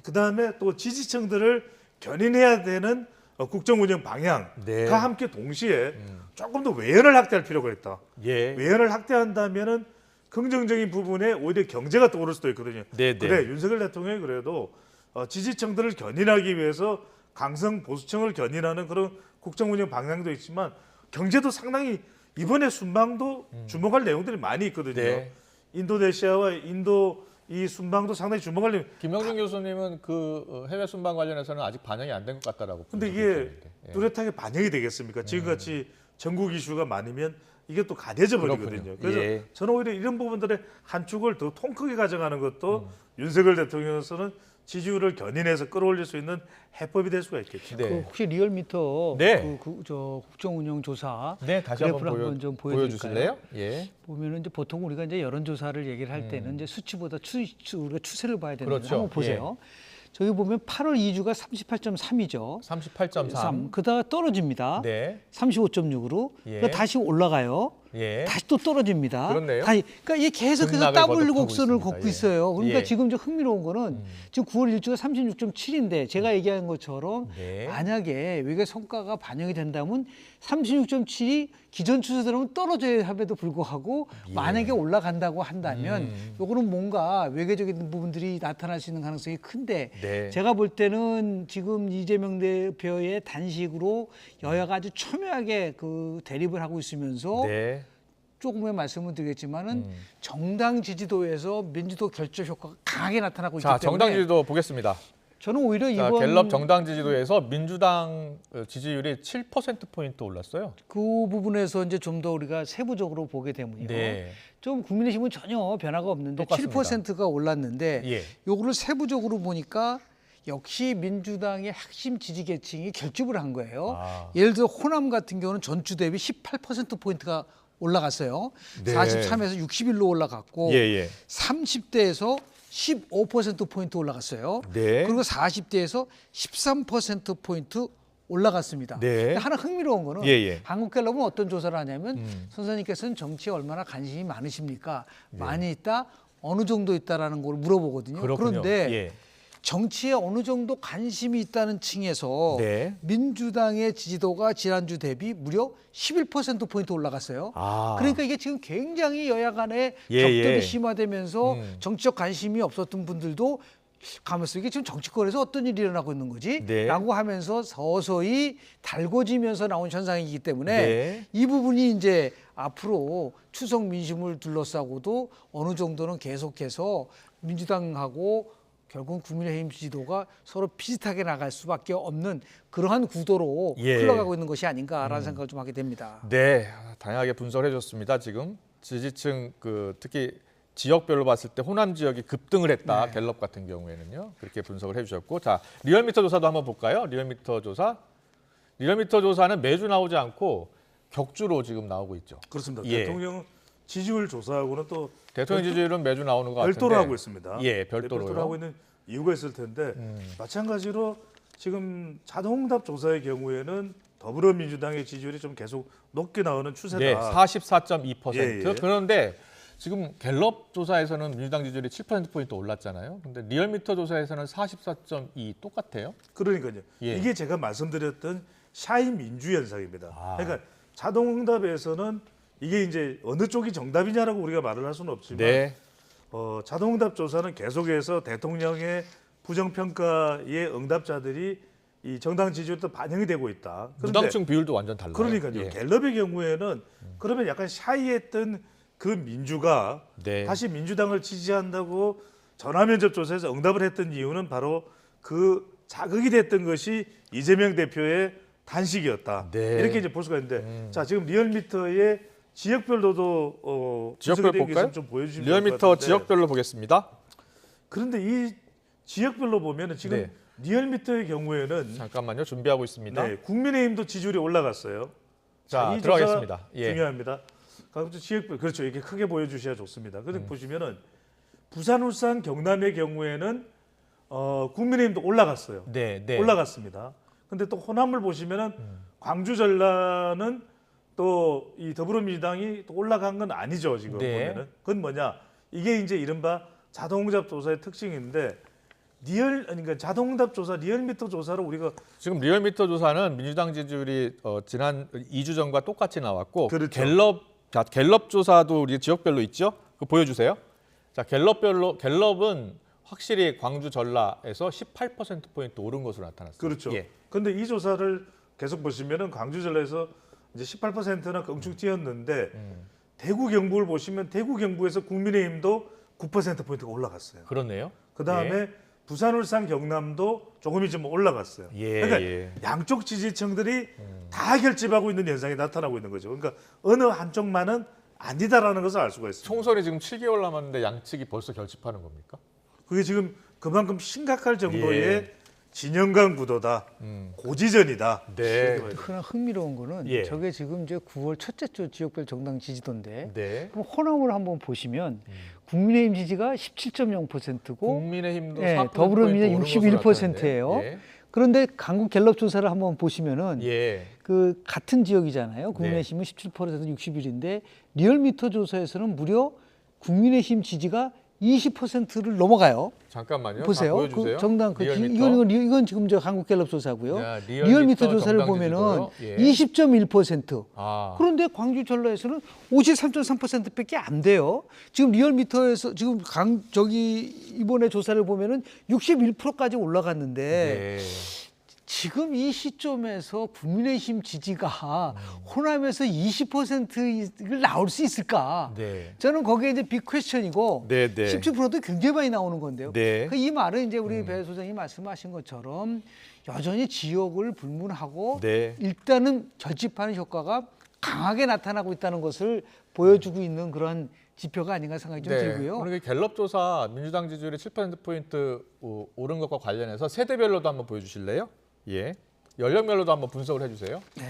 그다음에 또 지지층들을 견인해야 되는 국정운영 방향과 네. 함께 동시에 조금 더 외연을 확대할 필요가 있다. 예. 외연을 확대한다면은 긍정적인 부분에 오히려 경제가 떠오를 수도 있거든요. 네, 네. 그래 윤석열 대통령이 그래도 지지층들을 견인하기 위해서 강성 보수층을 견인하는 그런 국정 운영 방향도 있지만 경제도 상당히 이번에 순방도 주목할 내용들이 많이 있거든요. 네. 인도네시아와 인도 이 순방도 상당히 주목할 내용. 김영준 교수님은 그 해외 순방 관련해서는 아직 반영이 안 된 것 같다라고. 근데 이게 뚜렷하게 반영이 되겠습니까? 지금같이 전국 이슈가 많으면 이게 또 가려져 버리거든요. 그래서 저는 오히려 이런 부분들의 한 축을 더 통 크게 가져가는 것도 윤석열 대통령으로서는 지지율을 견인해서 끌어올릴 수 있는 해법이 될 수가 있겠죠. 그 혹시 리얼미터 저 국정운영조사 다시 한번 좀 보여주실래요? 예. 보면은 이제 보통 우리가 이제 여론조사를 얘기를 할 때는 이제 수치보다 우리가 추세를 봐야 되는데 그렇죠. 한번 보세요. 저기 보면 8월 2주가 38.3이죠. 38.3. 그다가 떨어집니다. 네. 35.6으로. 다시 올라가요. 다시 또 떨어집니다. 그렇네요. 그러니까 이게 계속해서 더블 곡선을 걷고 있어요. 그러니까 지금 좀 흥미로운 거는 지금 9월 1주가 36.7인데 제가 얘기한 것처럼 만약에 외교 성과가 반영이 된다면 36.7이 기존 추세대로는 떨어져야 함에도 불구하고 만약에 올라간다고 한다면 요거는 뭔가 외교적인 부분들이 나타날 수 있는 가능성이 큰데 제가 볼 때는 지금 이재명 대표의 단식으로 여야가 아주 첨예하게 그 대립을 하고 있으면서 조금의 말씀을 드리겠지만은 정당 지지도에서 민주도 결집 효과가 강하게 나타나고 있기 때문에 정당 지지도 보겠습니다. 저는 오히려 이번 갤럽 정당 지지도에서 민주당 지지율이 7%포인트 올랐어요. 그 부분에서 이제 좀 더 우리가 세부적으로 보게 되면요. 좀 국민의힘은 전혀 변화가 없는데 똑같습니다. 7%가 올랐는데 요거를 세부적으로 보니까 역시 민주당의 핵심 지지 계층이 결집을 한 거예요. 예를 들어 호남 같은 경우는 전주 대비 18%포인트가 올라갔어요. 43에서 61로 올라갔고 30대에서 15%포인트 올라갔어요. 그리고 40대에서 13%포인트 올라갔습니다. 하나 흥미로운 거는 한국갤럽은 어떤 조사를 하냐면 선생님께서는 정치에 얼마나 관심이 많으십니까? 많이 있다? 어느 정도 있다라는 걸 물어보거든요. 그런데 정치에 어느 정도 관심이 있다는 층에서 민주당의 지지도가 지난주 대비 무려 11%포인트 올라갔어요. 그러니까 이게 지금 굉장히 여야 간의 격돌이 심화되면서 정치적 관심이 없었던 분들도 가면서 이게 지금 정치권에서 어떤 일이 일어나고 있는 거지? 라고 하면서 서서히 달궈지면서 나온 현상이기 때문에 이 부분이 이제 앞으로 추석 민심을 둘러싸고도 어느 정도는 계속해서 민주당하고 결국 국민의힘 지지도가 서로 비슷하게 나갈 수밖에 없는 그러한 구도로 흘러가고 있는 것이 아닌가라는 생각을 좀 하게 됩니다. 다양하게 분석을 해줬습니다. 지금 지지층 특히 지역별로 봤을 때 호남 지역이 급등을 했다. 갤럽 같은 경우에는요. 그렇게 분석을 해주셨고, 자 리얼미터 조사도 한번 볼까요? 리얼미터 조사. 리얼미터 조사는 매주 나오지 않고 격주로 지금 나오고 있죠. 그렇습니다. 대통령 지지율 조사하고는 또 대통령 지지율은 매주 나오는 것 같은데 별도로 하고 있습니다. 별도로 하고 있는 이유가 있을 텐데 마찬가지로 지금 자동응답 조사의 경우에는 더불어민주당의 지지율이 좀 계속 높게 나오는 추세다. 44.2%. 그런데 지금 갤럽 조사에서는 민주당 지지율이 7%포인트 올랐잖아요. 근데 리얼미터 조사에서는 44.2 똑같아요. 그러니까요. 이게 제가 말씀드렸던 샤이 민주 현상입니다. 그러니까 자동응답에서는 이게 이제 어느 쪽이 정답이냐라고 우리가 말을 할 수는 없지만 자동응답 조사는 계속해서 대통령의 부정평가의 응답자들이 이 정당 지지율도 반영이 되고 있다. 무당층 비율도 완전 달라요. 그러니까요. 갤럽의 경우에는 그러면 약간 샤이했던 그 민주가 다시 민주당을 지지한다고 전화면접 조사에서 응답을 했던 이유는 바로 그 자극이 됐던 것이 이재명 대표의 단식이었다. 이렇게 이제 볼 수가 있는데 자 지금 리얼미터의 지역별로도 지역별 볼까요? 좀 보여주시면 리얼미터 지역별로 보겠습니다. 그런데 이 지역별로 보면은 지금 리얼미터의 경우에는 잠깐만요. 준비하고 있습니다. 국민의힘도 지지율이 올라갔어요. 자, 들어가겠습니다. 중요합니다. 지역별 그렇죠. 이렇게 크게 보여주셔야 좋습니다. 그런데 보시면은 부산, 울산, 경남의 경우에는 국민의힘도 올라갔어요. 올라갔습니다. 근데 또 호남을 보시면은 광주, 전라는 또 이 더불어민주당이 또 올라간 건 아니죠. 지금 보면은 그건 뭐냐? 이게 이제 이른바 자동응답 조사의 특징인데 그러니까 자동응답 조사, 리얼미터 조사를 우리가 지금 리얼미터 조사는 민주당 지지율이 지난 2주 전과 똑같이 나왔고 갤럽 조사도 우리 지역별로 있죠. 그거 보여주세요. 자 갤럽은 확실히 광주 전라에서 18%포인트 오른 것으로 나타났습니다. 그렇죠. 예. 근데 이 조사를 계속 보시면은 광주 전라에서 이제 18%나 껑충 뛰었는데 대구 경북을 보시면 대구 경북에서 국민의힘도 9%포인트가 올라갔어요. 그렇네요. 그다음에 예. 부산, 울산, 경남도 조금이 좀 올라갔어요. 예, 그러니까 예. 양쪽 지지층들이 다 결집하고 있는 현상이 나타나고 있는 거죠. 그러니까 어느 한쪽만은 아니다라는 것을 알 수가 있습니다. 총선이 지금 7개월 남았는데 양측이 벌써 결집하는 겁니까? 그게 지금 그만큼 심각할 정도의 예. 진영 간 구도다, 고지전이다. 네. 그러나 흥미로운 거는 예. 저게 지금 이제 9월 첫째 주 지역별 정당 지지도인데 네. 그럼 호남을 한번 보시면 국민의힘 지지가 17.0%고 국민의힘도 예, 4% 더불어민주당 오른 것으로 61%예요. 나타났네요. 예. 그런데 강국 갤럽 조사를 한번 보시면은 예. 그 같은 지역이잖아요. 국민의힘은 17%에서 61인데 리얼미터 조사에서는 무려 국민의힘 지지가 20%를 넘어가요. 잠깐만요. 보세요. 보여주세요. 그 정당 그 리얼미터. 이건 지금 저 한국갤럽 조사고요. 야, 리얼미터 조사를 정당 보면은 지지도요? 예. 20.1%. 아. 그런데 광주 전라에서는 53.3%밖에 안 돼요. 지금 리얼미터에서 지금 저기 이번에 조사를 보면은 61%까지 올라갔는데 네. 지금 이 시점에서 국민의힘 지지가 호남에서 20%를 나올 수 있을까? 네. 저는 거기에 이제 빅 퀘스천이고 네, 네. 17%도 굉장히 많이 나오는 건데요. 네. 이 말은 이제 우리 배 소장이 말씀하신 것처럼 여전히 지역을 불문하고 네. 일단은 결집하는 효과가 강하게 나타나고 있다는 것을 보여주고 있는 그런 지표가 아닌가 생각이 좀 들고요. 오늘 갤럽 조사 민주당 지지율이 7%포인트 오른 것과 관련해서 세대별로도 한번 보여주실래요? 예. 연령별로도 한번 분석을 해주세요. 네.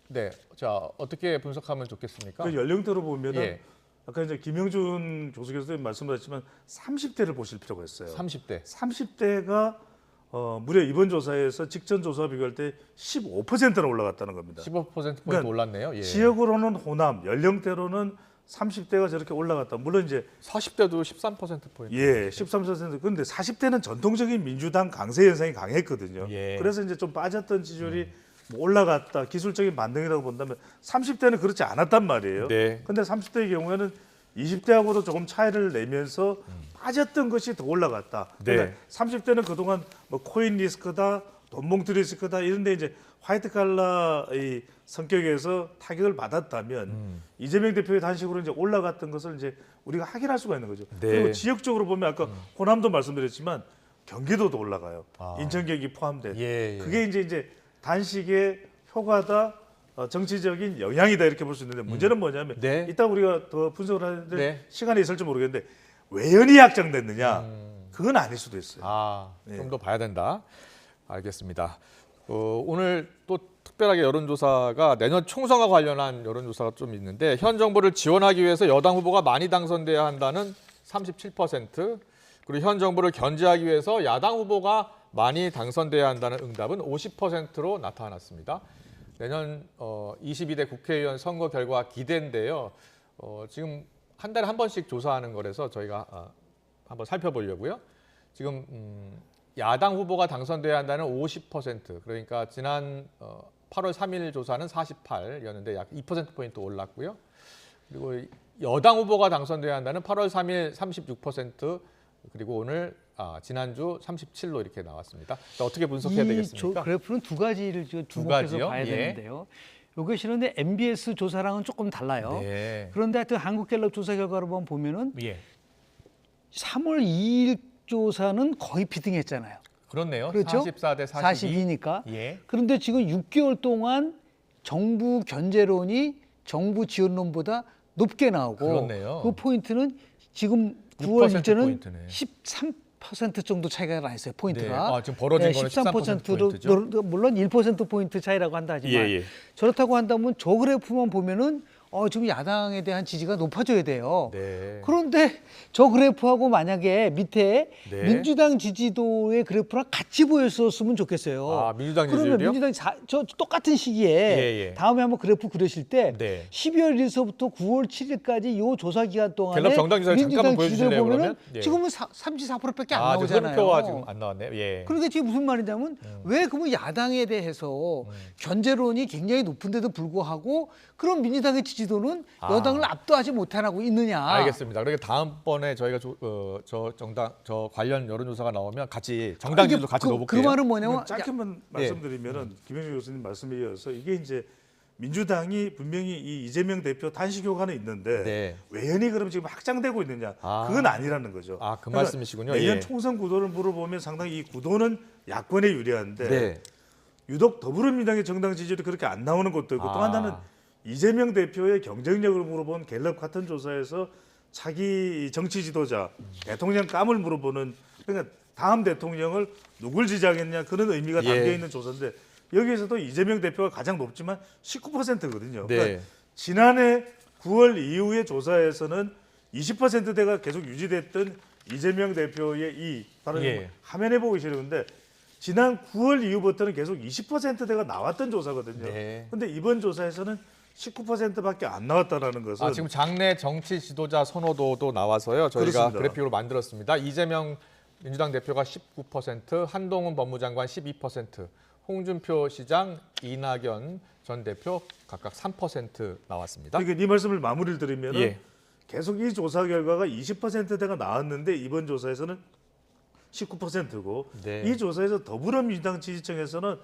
네. 자, 어떻게 분석하면 좋겠습니까? 그 연령대로 보면은 예. 아까 이제 김영준 교수께서 말씀하셨지만 30대를 보실 필요가 있어요. 30대. 30대가 무려 이번 조사에서 직전 조사와 비교할 때 15%나 올라갔다는 겁니다. 15%포인트 그러니까 올랐네요. 예. 지역으로는 호남, 연령대로는 30대가 저렇게 올라갔다. 물론 이제 40대도 13%포인트. 예, 13%. 근데 40대는 전통적인 민주당 강세 현상이 강했거든요. 예. 그래서 이제 좀 빠졌던 지지율이 뭐 올라갔다. 기술적인 반등이라고 본다면 30대는 그렇지 않았단 말이에요. 네. 근데 30대의 경우에는 20대하고도 조금 차이를 내면서 빠졌던 것이 더 올라갔다. 네. 그러니까 30대는 그동안 뭐 코인 리스크다, 돈봉투 리스크다 이런 데 이제 화이트 칼라의 성격에서 타격을 받았다면 이재명 대표의 단식으로 이제 올라갔던 것을 이제 우리가 확인할 수가 있는 거죠. 네. 그리고 지역적으로 보면 아까 호남도 말씀드렸지만 경기도도 올라가요. 인천, 경기 포함된. 예, 예. 그게 이제 단식의 효과다, 정치적인 영향이다 이렇게 볼 수 있는데 문제는 뭐냐면 네. 이따 우리가 더 분석을 하는데 네. 시간이 있을지 모르겠는데 외연이 확정됐느냐 그건 아닐 수도 있어요. 아, 네. 좀 더 봐야 된다. 알겠습니다. 오늘 또 특별하게 여론조사가 내년 총선과 관련한 여론조사가 좀 있는데 현 정부를 지원하기 위해서 여당 후보가 많이 당선돼야 한다는 37%, 그리고 현 정부를 견제하기 위해서 야당 후보가 많이 당선돼야 한다는 응답은 50%로 나타났습니다. 내년 22대 국회의원 선거 결과 기대인데요. 지금 한 달에 한 번씩 조사하는 거라서 저희가 한번 살펴보려고요. 지금 야당 후보가 당선돼야 한다는 50%, 그러니까 지난 8월 3일 조사는 48였는데 약 2%포인트 올랐고요. 그리고 여당 후보가 당선돼야 한다는 8월 3일 36%, 그리고 오늘 지난주 37로 이렇게 나왔습니다. 어떻게 분석해야 되겠습니까? 이 그래프는 두 가지를 주목해서 가지요? 봐야 예. 되는데요. 이게 실은데 MBS 조사랑은 조금 달라요. 네. 그런데 하여튼 한국갤럽 조사 결과로 보면은 예. 3월 2일 조사는 거의 비등했잖아요. 그렇네요. 그렇죠? 44대 42. 42니까. 예. 그런데 지금 6개월 동안 정부 견제론이 정부 지원론보다 높게 나오고 그렇네요. 그 포인트는 지금 9월 이전은 포인트네. 13% 정도 차이가 나 있어요. 포인트가. 네. 지금 벌어진 거는 13%죠. 물론 1%포인트 차이라고 한다 하지만 예. 저렇다고 한다면 저 그래프만 보면은 지금 야당에 대한 지지가 높아져야 돼요. 네. 그런데 저 그래프하고 만약에 밑에 네. 민주당 지지도의 그래프랑 같이 보였었으면 좋겠어요. 민주당 그러면 지지율이요? 민주당 저 똑같은 시기에 예. 다음에 한번 그래프 그리실 때 네. 12월 1일서부터 9월 7일까지 요 조사 기간 동안에 갤럽 정당 조사를 잠깐만 민주당 지지를 보여주실래요, 보면은 그러면? 예. 지금은 34%밖에 안 지금 나오잖아요. 표가 지금 안 나왔네요. 예. 그러니까 지금 무슨 말이냐면 왜 그러면 야당에 대해서 견제론이 굉장히 높은데도 불구하고 그런 민주당의 지지도는 여당을 압도하지 못하고 있느냐. 알겠습니다. 그러니까 다음번에 저희가 저 관련 여론조사가 나오면 같이 정당 지지도 같이 넣어볼게요. 그 말은 뭐냐면 짧게만 말씀드리면은 김영일 교수님 말씀에 이어서 이게 이제 민주당이 분명히 이 이재명 대표 단식 효과는 있는데 외연이 그럼 지금 확장되고 있느냐? 그건 아니라는 거죠. 그 말씀이시군요. 내년 총선 구도를 물어보면 상당히 이 구도는 야권에 유리한데 유독 더불어민주당의 정당 지지율이 그렇게 안 나오는 것도 있고 또 하나는 이재명 대표의 경쟁력을 물어본 갤럽 같은 조사에서 차기 정치 지도자 대통령감을 물어보는 그러니까 다음 대통령을 누굴 지지하겠냐 그런 의미가 담겨 있는 조사인데 여기에서도 이재명 대표가 가장 높지만 19%거든요. 그러니까 지난해 9월 이후의 조사에서는 20%대가 계속 유지됐던 이재명 대표의 이 바로 화면에 보기 싫은데 지난 9월 이후부터는 계속 20%대가 나왔던 조사거든요. 그런데 이번 조사에서는 19%밖에 안 나왔다라는 것은 지금 장내 정치 지도자 선호도도 나와서요. 저희가 그렇습니다. 그래픽으로 만들었습니다. 이재명 민주당 대표가 19%, 한동훈 법무장관 12%, 홍준표 시장, 이낙연 전 대표 각각 3% 나왔습니다. 그러니까 이 말씀을 마무리를 드리면 계속 이 조사 결과가 20%대가 나왔는데 이번 조사에서는 19%고 이 조사에서 더불어민주당 지지층에서는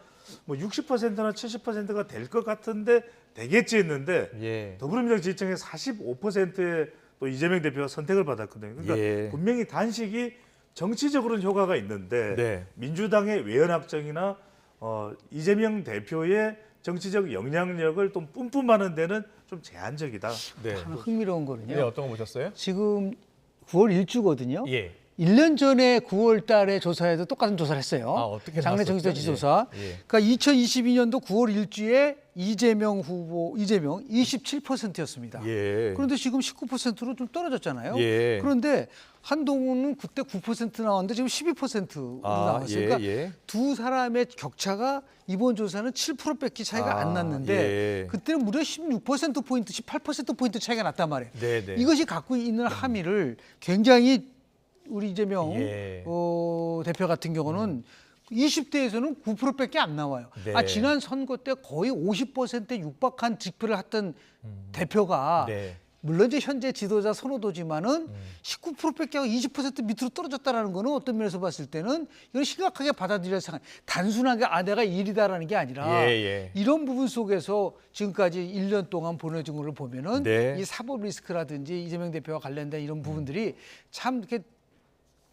뭐 60%나 70%가 될 것 같은데 되겠지 했는데 더불어민주당 지지층의 45%의 또 이재명 대표가 선택을 받았거든요. 그러니까 분명히 단식이 정치적으로는 효과가 있는데 민주당의 외연 확정이나 이재명 대표의 정치적 영향력을 좀 뿜뿜하는 데는 좀 제한적이다. 하나 흥미로운 거는요. 어떤 거 보셨어요? 지금 9월 1주거든요. 1년 전에 9월 달에 조사에도 똑같은 조사를 했어요. 어떻게 장내 정치자 지도사. 그러니까 2022년도 9월 1주에 이재명 27%였습니다. 그런데 지금 19%로 좀 떨어졌잖아요. 그런데 한동훈은 그때 9% 나왔는데 지금 12%로 나왔어요. 그러니까 두 사람의 격차가 이번 조사는 7%밖에 차이가 안 났는데 그때는 무려 16%포인트, 18%포인트 차이가 났단 말이에요. 이것이 갖고 있는 함의를 굉장히 우리 이재명 대표 같은 경우는 20대에서는 9%밖에 안 나와요. 지난 선거 때 거의 50%에 육박한 득표를 했던 대표가 물론 이제 현재 지도자 선호도지만은 19%밖에 하고 20% 밑으로 떨어졌다라는 거는 어떤 면에서 봤을 때는 이건 심각하게 받아들여야 상황. 단순하게 내가 1위다라는 게 아니라 이런 부분 속에서 지금까지 1년 동안 보내준 거를 보면은 이 사법 리스크라든지 이재명 대표와 관련된 이런 부분들이 참 이렇게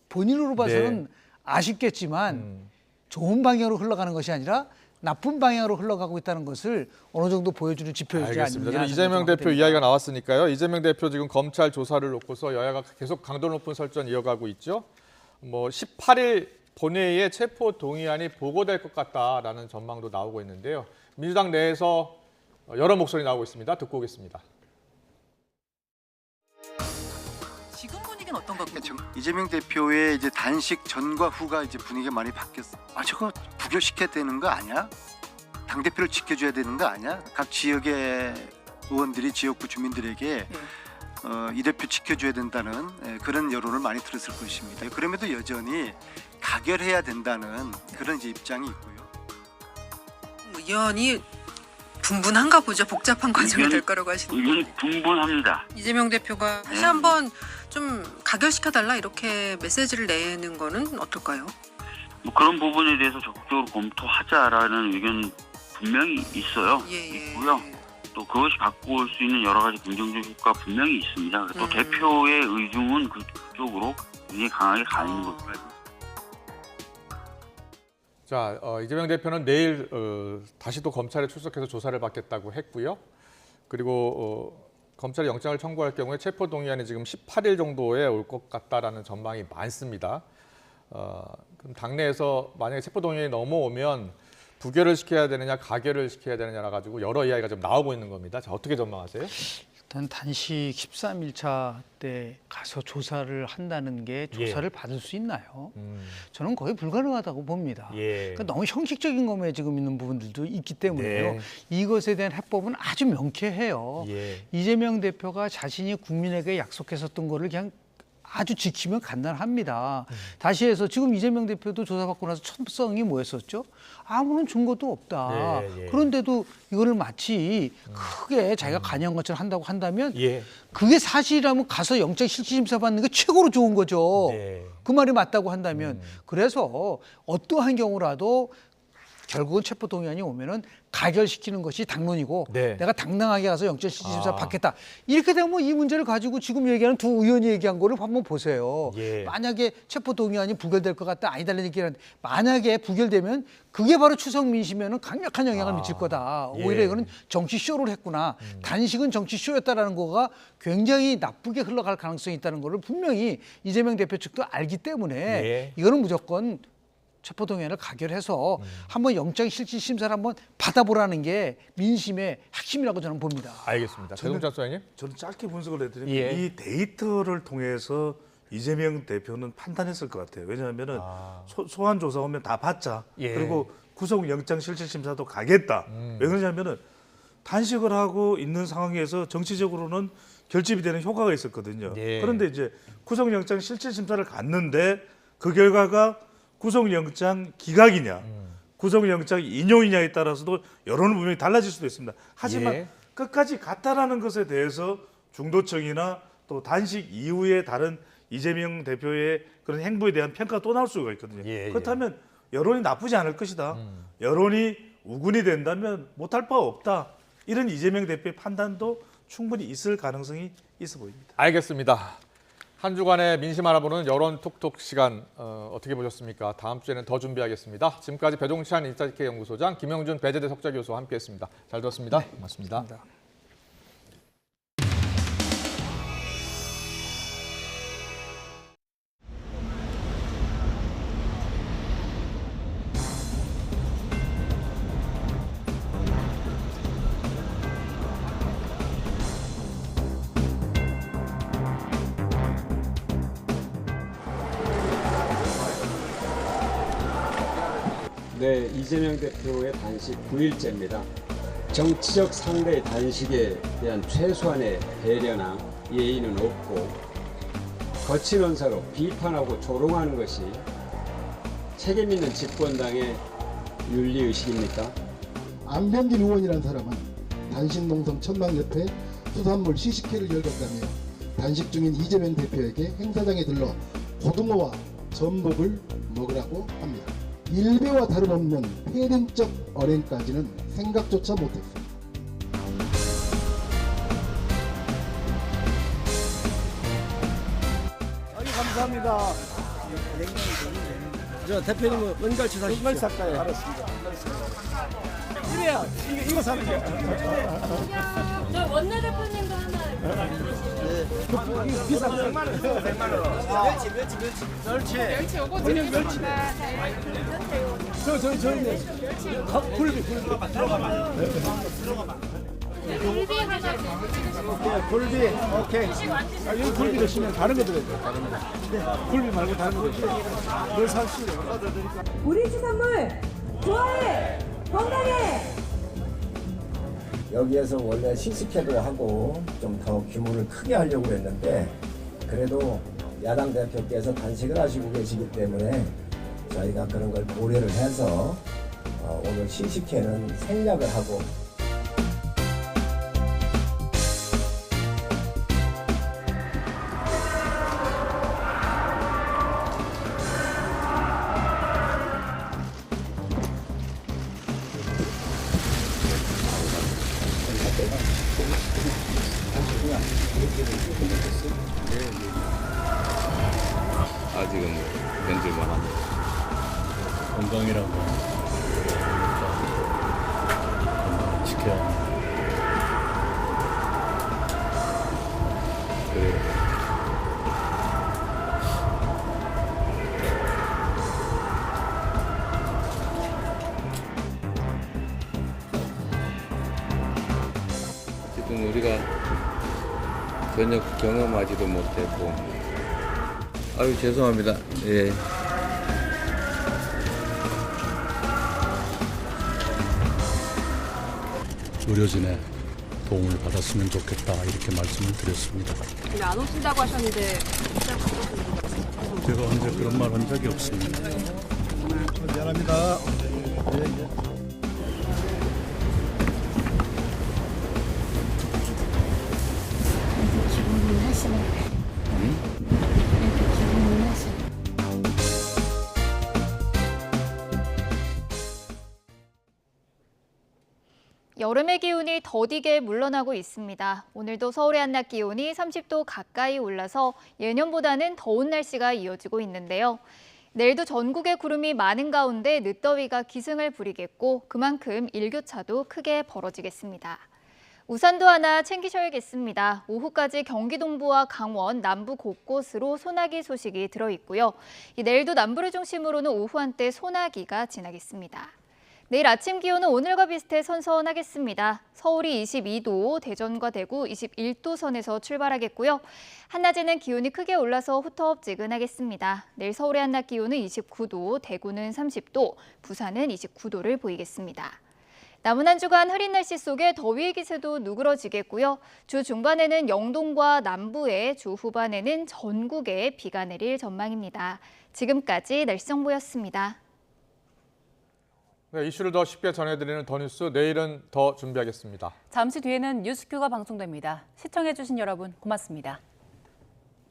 본인으로 봐서는 아쉽겠지만 좋은 방향으로 흘러가는 것이 아니라 나쁜 방향으로 흘러가고 있다는 것을 어느 정도 보여주는 지표이지 않느냐. 이재명 대표 이야기가 나왔으니까요. 이재명 대표 지금 검찰 조사를 놓고서 여야가 계속 강도 높은 설전 이어가고 있죠. 18일 본회의에 체포 동의안이 보고될 것 같다라는 전망도 나오고 있는데요. 민주당 내에서 여러 목소리 나오고 있습니다. 듣고 오겠습니다. 지금 분위기는 어떤 것 같아요? 이재명 대표의 이제 단식 전과 후가 이제 분위기가 많이 바뀌었어. 저거 부결시켜야 되는 거 아니야? 당 대표를 지켜줘야 되는 거 아니야? 각 지역의 의원들이 지역구 주민들에게 이 대표 지켜줘야 된다는 그런 여론을 많이 들었을 것입니다. 그럼에도 여전히 가결해야 된다는 그런 이제 입장이 있고요. 의견이 분분한가 보죠. 복잡한 과정이 될 거라고 하시는데. 의견이 분분합니다. 이재명 대표가 다시 한번 좀 가결시켜달라 이렇게 메시지를 내는 거는 어떨까요? 그런 부분에 대해서 적극적으로 검토하자라는 의견 분명히 있어요. 있고요. 또 그것이 갖고 올 수 있는 여러 가지 긍정적 효과 분명히 있습니다. 또 대표의 의중은 그쪽으로 굉장히 강하게 가 있는 것으로. 자, 이재명 대표는 내일 다시 또 검찰에 출석해서 조사를 받겠다고 했고요. 그리고 검찰이 영장을 청구할 경우에 체포동의안이 지금 18일 정도에 올 것 같다라는 전망이 많습니다. 그럼 당내에서 만약에 체포동의안이 넘어오면 부결을 시켜야 되느냐, 가결을 시켜야 되느냐라 가지고 여러 이야기가 좀 나오고 있는 겁니다. 자, 어떻게 전망하세요? 일단 단식 13일차 때 가서 조사를 한다는 게 조사를 받을 수 있나요? 저는 거의 불가능하다고 봅니다. 그러니까 너무 형식적인 것에 지금 있는 부분들도 있기 때문에요. 이것에 대한 해법은 아주 명쾌해요. 이재명 대표가 자신이 국민에게 약속했었던 거를 그냥 아주 지키면 간단합니다. 다시 해서 지금 이재명 대표도 조사받고 나서 첫성이 뭐였었죠? 아무런 증거도 없다. 그런데도 이거를 마치 크게 자기가 관여한 것처럼 한다고 한다면 그게 사실이라면 가서 영장실질심사 받는 게 최고로 좋은 거죠. 그 말이 맞다고 한다면. 그래서 어떠한 경우라도 결국은 체포동의안이 오면은 가결시키는 것이 당론이고 내가 당당하게 가서 영장실질심사 받겠다. 이렇게 되면 이 문제를 가지고 지금 얘기하는 두 의원이 얘기한 거를 한번 보세요. 만약에 체포동의안이 부결될 것 같다 아니다라는 얘기를 하는데 만약에 부결되면 그게 바로 추석 민심에는 강력한 영향을 미칠 거다. 오히려 이거는 정치 쇼를 했구나. 단식은 정치 쇼였다라는 거가 굉장히 나쁘게 흘러갈 가능성이 있다는 거를 분명히 이재명 대표 측도 알기 때문에 이거는 무조건 체포동의안을 가결해서 한번 영장실질심사를 한번 받아보라는 게 민심의 핵심이라고 저는 봅니다. 알겠습니다. 최동찬 소장님. 저는 짧게 분석을 해드리면 이 데이터를 통해서 이재명 대표는 판단했을 것 같아요. 왜냐하면은 소환 조사 오면 다 받자. 그리고 구속영장실질심사도 가겠다. 왜 그러냐면은 단식을 하고 있는 상황에서 정치적으로는 결집이 되는 효과가 있었거든요. 그런데 이제 구속영장실질심사를 갔는데 그 결과가 구속영장 기각이냐, 구속영장 인용이냐에 따라서도 여론은 분명히 달라질 수도 있습니다. 하지만 끝까지 갔다라는 것에 대해서 중도층이나 또 단식 이후에 다른 이재명 대표의 그런 행보에 대한 평가가 또 나올 수가 있거든요. 그렇다면 여론이 나쁘지 않을 것이다. 여론이 우군이 된다면 못할 바 없다. 이런 이재명 대표의 판단도 충분히 있을 가능성이 있어 보입니다. 알겠습니다. 한 주간의 민심 알아보는 여론 톡톡 시간 어떻게 보셨습니까? 다음 주에는 더 준비하겠습니다. 지금까지 배종찬 인사이트 연구소장, 김영준 배재대 석좌교수와 함께했습니다. 잘 들었습니다. 고맙습니다. 네, 이재명 대표의 단식 9일째입니다. 정치적 상대의 단식에 대한 최소한의 배려나 예의는 없고 거친 언사로 비판하고 조롱하는 것이 책임 있는 집권당의 윤리의식입니까? 안병길 의원이라는 사람은 단식 농성 천막 옆에 수산물 시식회를 열겠다며 단식 중인 이재명 대표에게 행사장에 들러 고등어와 전복을 먹으라고 합니다. 일배와 다름없는 폐륜적 언행까지는 생각조차 못했습니다. 아주 감사합니다. 저 대표님은 은갈치 사십시오. 은갈치 살까요? 알았습니다. 이래야 이거 사는 거야. 저 원내대표님도 하나. 비싸 100만 원. 100만 원. 멸치 요거 드리겠습니다. 저희는 굴비 들어가봐. 굴비 오케이. 여기 굴비 드시면 다른 거 드려요. 다른 거. 굴비 말고 다른 거 드세요. 뭘 사시려? 우리 수산물 좋아해. 건강해. 여기에서 원래 시식회도 하고 좀 더 규모를 크게 하려고 했는데 그래도 야당 대표께서 단식을 하시고 계시기 때문에 저희가 그런 걸 고려를 해서 오늘 시식회는 생략을 하고 아직은 견딜만 합니다. 건강이라고 지켜야 합니다. 어쨌든 우리가 전혀 경험하지도 못했고 아유 죄송합니다. 예. 의료진의 도움을 받았으면 좋겠다 이렇게 말씀을 드렸습니다. 근데 안 오신다고 하셨는데 진짜 바쁘신가요? 제가 언제 그런 말 한 적이 없습니다. 미안합니다. 기분이 하시네. 기분이 하시네. 여름의 기운이 더디게 물러나고 있습니다. 오늘도 서울의 한낮 기온이 30도 가까이 올라서 예년보다는 더운 날씨가 이어지고 있는데요. 내일도 전국에 구름이 많은 가운데 늦더위가 기승을 부리겠고 그만큼 일교차도 크게 벌어지겠습니다. 우산도 하나 챙기셔야겠습니다. 오후까지 경기 동부와 강원, 남부 곳곳으로 소나기 소식이 들어있고요. 내일도 남부를 중심으로는 오후 한때 소나기가 지나겠습니다. 내일 아침 기온은 오늘과 비슷해 선선하겠습니다. 서울이 22도, 대전과 대구 21도 선에서 출발하겠고요. 한낮에는 기온이 크게 올라서 후텁지근하겠습니다. 내일 서울의 한낮 기온은 29도, 대구는 30도, 부산은 29도를 보이겠습니다. 남은 한 주간 흐린 날씨 속에 더위의 기세도 누그러지겠고요. 주 중반에는 영동과 남부에, 주 후반에는 전국에 비가 내릴 전망입니다. 지금까지 날씨 정보였습니다. 네, 이슈를 더 쉽게 전해드리는 더 뉴스 내일은 더 준비하겠습니다. 잠시 뒤에는 뉴스큐가 방송됩니다. 시청해주신 여러분 고맙습니다.